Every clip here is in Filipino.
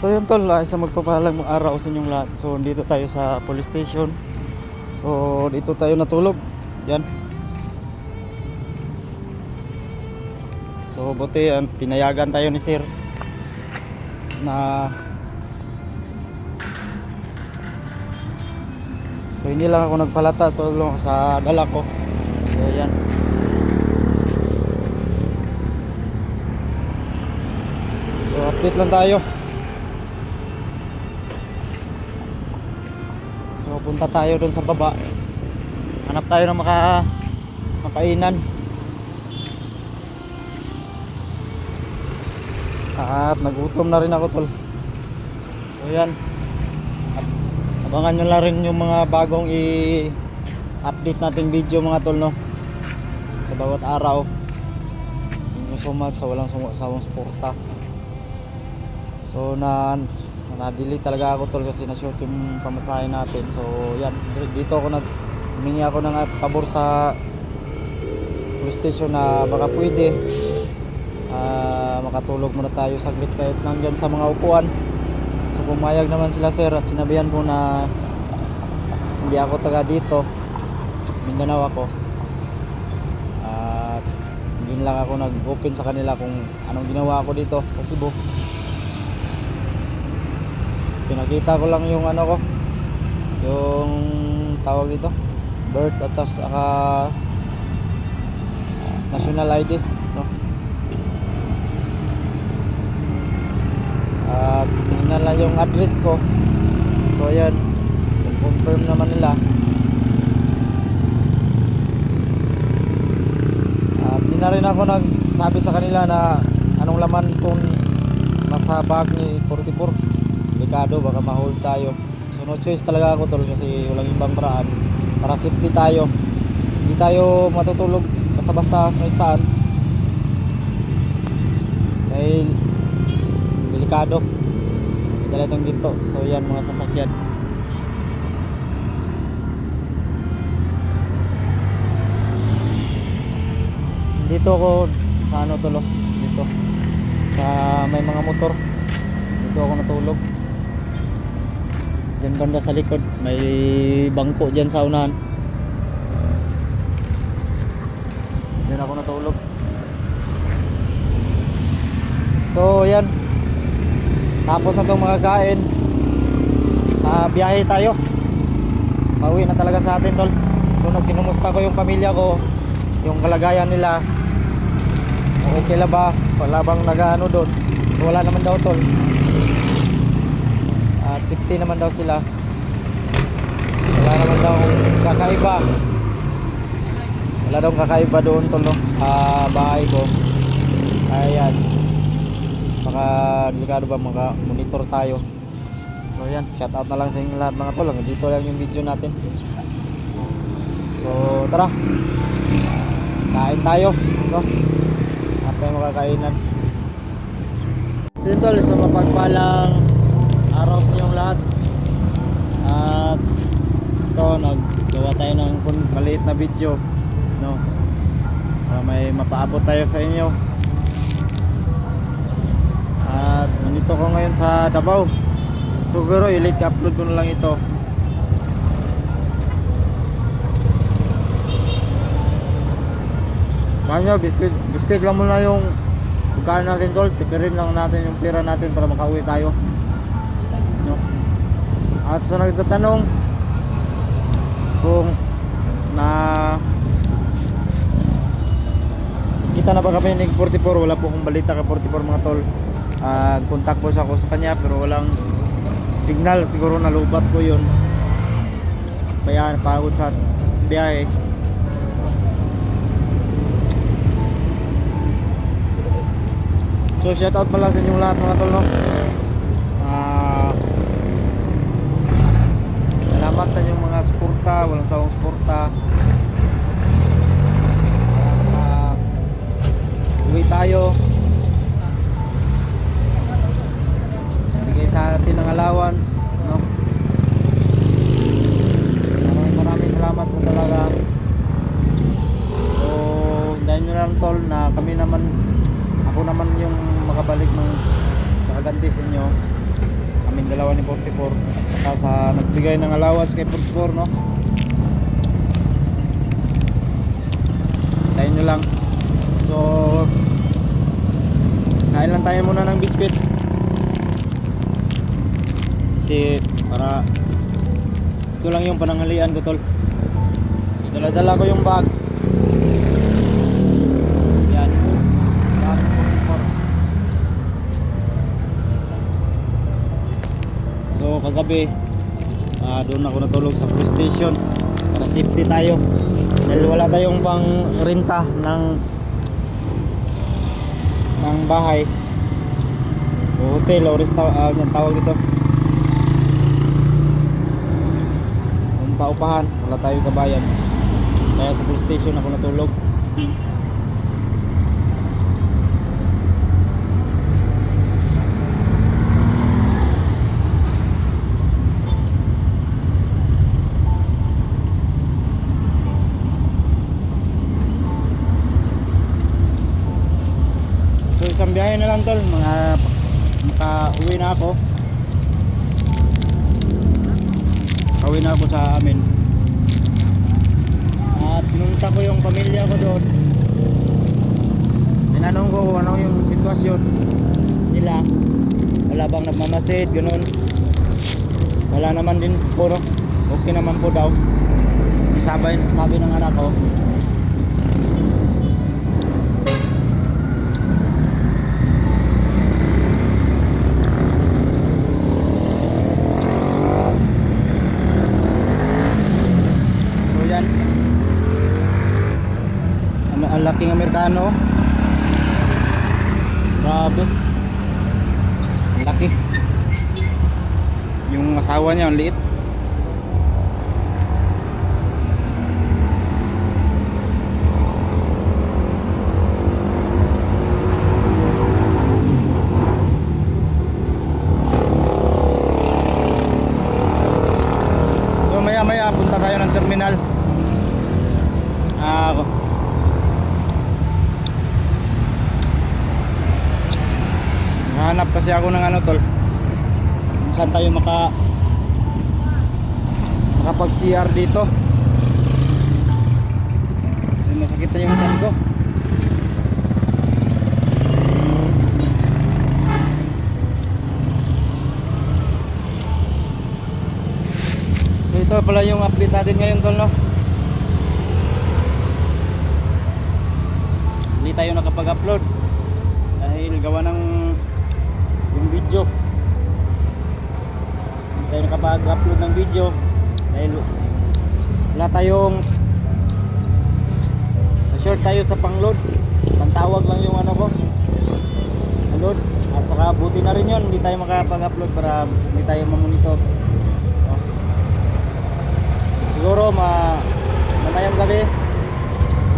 So yun tol, isang magpapahalang araw sa inyong lahat. So dito tayo sa police station. So dito tayo natulog. Yan. So buti pinayagan tayo ni sir na so hindi lang ako nagpalata tol sa dala ko. So yan. So update lang tayo. So punta tayo doon sa baba. Hanap tayo ng makainan. At nagutom na rin ako tol. So yan. Abangan nyo lang rin yung mga bagong i-update nating video mga tol no. Sa bawat araw. Thank you so much sa walang sawang suporta. So na-delete talaga ako tol kasi na-shoot yung pamasahe natin. So yan, dito ako humingi ako ng pabor sa police station na baka pwede makatulog muna tayo saglit kahit nandyan sa mga upuan. So pumayag naman sila sir at sinabihan ko na hindi ako taga dito, Mindanao ako, at hindi lang ako nag-open sa kanila kung anong ginawa ko dito sa Cebu. Pinakita ko lang yung ano ko, yung tawag dito, birth at saka national ID no? At tingnan lang yung address ko. So ayan, confirm naman nila. At di na rin ako nagsabi sa kanila na anong laman tong nasa bag ni 44. Delikado, baka ma-hold tayo. So no choice talaga ako tol kasi walang ibang paraan. Para safety tayo, hindi tayo matutulog basta-basta kahit saan dahil delikado dala itong ginto. So yan mga sasakyan. Dito ako sa ano tulo, dito sa may mga motor, dito ako natulog. Diyan banda sa likod may bangko dyan sa unahan, diyan ako natulog. So yan, tapos na itong mga kain, biyahe tayo, pauwi na talaga sa atin tol. So kinumusta ko yung pamilya ko, yung kalagayan nila, okay lang ba, wala bang nag-ano doon. Wala naman daw tol, at safety naman daw sila, wala naman daw kakaiba, wala daw kakaiba doon tol no, sa bahay ko. Ayan, baka delikado ba, mga monitor tayo. So yan, shout out na lang sa inyo lahat mga tol. Dito lang yung video natin. So tara, kain tayo no? At tayo makakainan. So yun tol, sa mapagpalang araw sa inyong lahat. At ito, naggawa tayo ng maliit na video no, para may mapaabot tayo sa inyo. At nandito ko ngayon sa Davao. Siguro i-late upload ko na lang ito. Kanya biscuit lang muna yung pagkain natin tol. Pipirin lang natin yung pera natin para makauwi tayo no? At sa nagtatanong kung kita na ba kami ni 44, wala po akong balita kay 44 mga tol. Contact po ako sa kanya pero walang signal, siguro nalubat ko yun kaya napagod sa biyahe. So shout out pala sa inyong lahat mga tol no. Salamat sa inyong mga suporta, walang sawang suporta. Uwi tayo, bigay sa atin ng allowance no? Maraming salamat po talaga. So hintayin nyo lang tol na kami naman, ako naman yung makabalik ng makaganti sa inyo. kaming dalawa ni 44 at saka sa nagbigay ng allowance kay 44, no? Tayo nyo lang. So kain lang tayo muna ng biscuit kasi para ito lang yung pananghalian ko, tol. Dala-dala ko yung bag. Yan, bag 44. So kagabi doon ako natulog sa police station para safety tayo dahil wala tayong pang renta ng bahay o hotel o yung tawag dito, kung paupahan, wala tayong kabayan, kaya sa police station ako natulog. So isang biyahe na lang, tol, makauwi na ako. Pauwi na ako sa amin. At pinunta ko yung pamilya ko doon. Tinanong ko kung ano yung sitwasyon nila. Wala bang nagmamasid, ganun. Wala naman din po, no? Okay naman po daw. Sabi ng anak ko. Ang laking Amerikano. Grabe. Ang laki. Yung asawa niya ang liit. So maya punta tayo ng terminal. Hanap kasi ako ng ano, tol, kung saan tayo makapag CR dito. Masakit na yung tiyan ko. So ito pala yung update natin ngayon, tol, no? Hindi tayo nakapag-upload dahil gawa ng yung video. Hindi tayo nakapag-upload ng video dahil wala tayong short tayo sa pang-load. Pantawag lang yung ano ko, load. At saka buti na rin yun, hindi tayo makapag-upload para hindi tayo mamonitor. Siguro mamayang gabi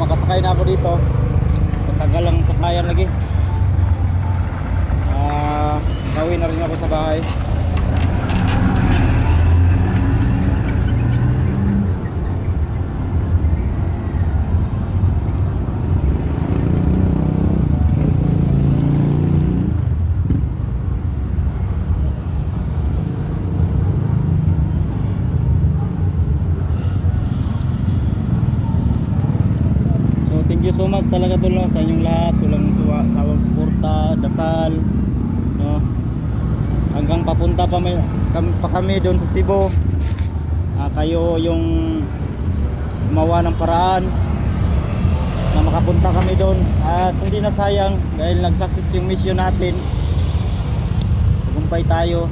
makasakay na ako dito. Matagal lang sakayan lagi. Gawin na rin ako sa bahay. So thank you so much talaga, tol, no, sa inyong lahat. Walang sawang suporta, dasal, no? Hanggang papunta pa kami doon sa Cebu. Kayo yung gumawa ng paraan na makapunta kami doon at hindi na sayang dahil nag-success yung mission natin. Tagumpay tayo.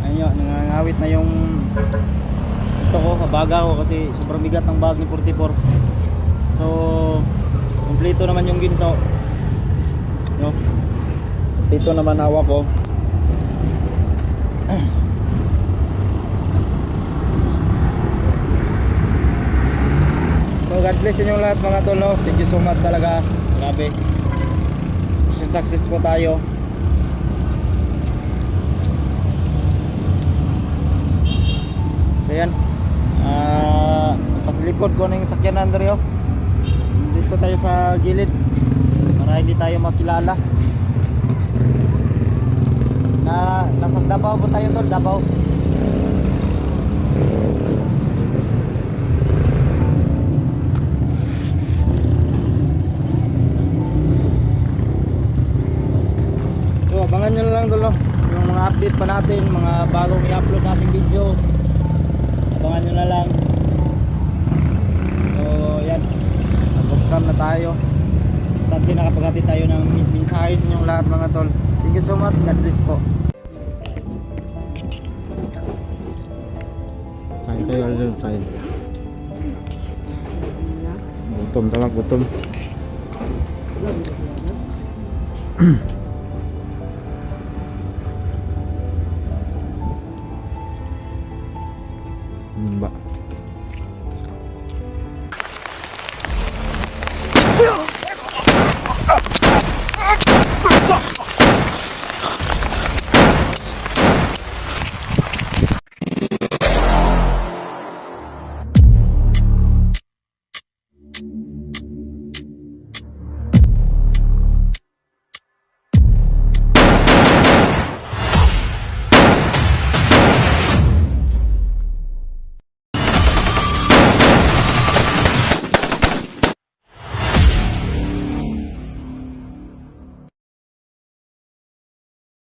Ayun, nangangawit na yung ito ko, baga ko kasi sobrang bigat ng bag ni 44. So kumpleto naman yung ginto, no? Ito naman hawak ko. So God bless inyong lahat, mga tol, no? Thank you so much talaga. Grabe, mission success po tayo. So yan, pasilikod ko na yung sakyan Andreo. Dito tayo sa gilid para hindi tayo makilala. Nasa Davao po tayo tol, Davao. So, abangan nyo na lang tol, no? Yung mga update pa natin, mga bagong i-upload nating video. Abangan nyo na lang. So, yan. Nag-cam na tayo. Dati nakapagati tayo ng mensahe sa inyong lahat mga tol. Thank you so much. God bless po. Kain tayo alin, kain. Gutom talaga, gutom.